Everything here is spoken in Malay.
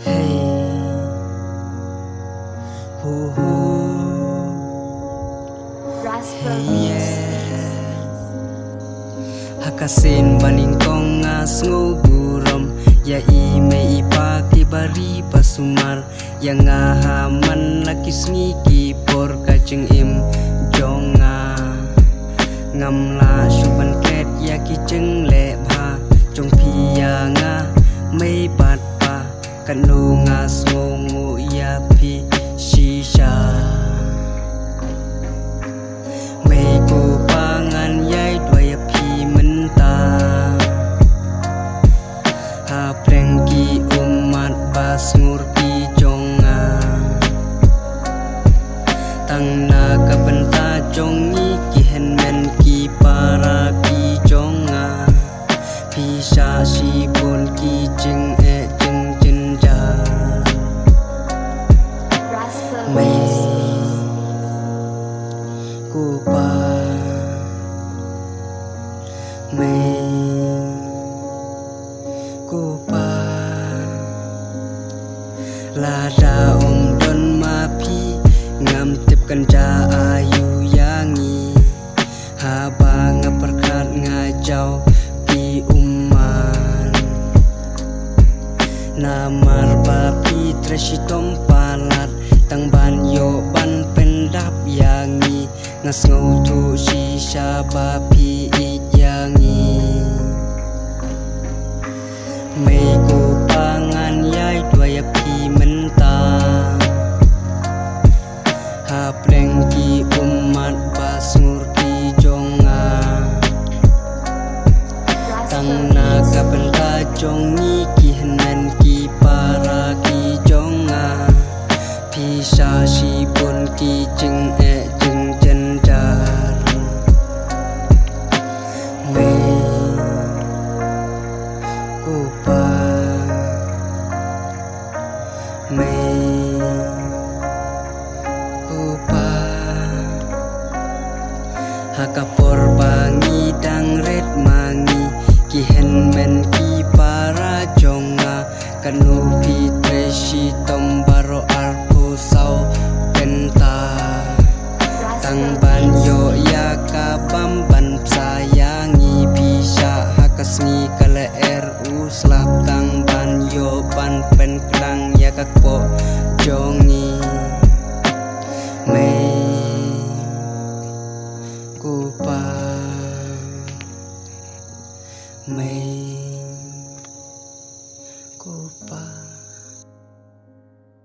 Hey, ho ho, hey yeah. Hakasin baning kong ngas nguburom, ya ime ipaki bari pasumar, yang ngahaman lakis ngiki por kaceng im jonga, ngamla syuban ket ya kiceng lebha, jong pia nga may bat pa, kanu ngas ngungu ya pi shisha. May ko pangan yay dwaya pi menta, ha prengki umat bas ngurti jonga, tang naga benta jongi kihen men ki para pi jonga, pisha si pun ki jeng jeng jenja. May kupa, may kupa, lada don mapi ngam tipkan ja ayu yangi, haba ngaperkat ngajau pi uman, namar bapi tresitom palat tang banyo ban pendap yangi, ngas ngautu shisha bapi yangi. May ko pangan yay dwaya pi menta, ha prengki umat bas ngurti jonga, tang naga benda jongi kihenan ki para ki jonga, pisha si pun ki jeng jeng jenjar. May kupa, may kupa, hakapor bangi dang red mangi, kihen men ki para jonga, kanu pi tresi tombaro arpu sau penta, tang banyo ya kabam ban sayangi, pisha hakas ngi kala uslap tang banyo ban pen klang ya kakpo jongi. May kupa, may kupa.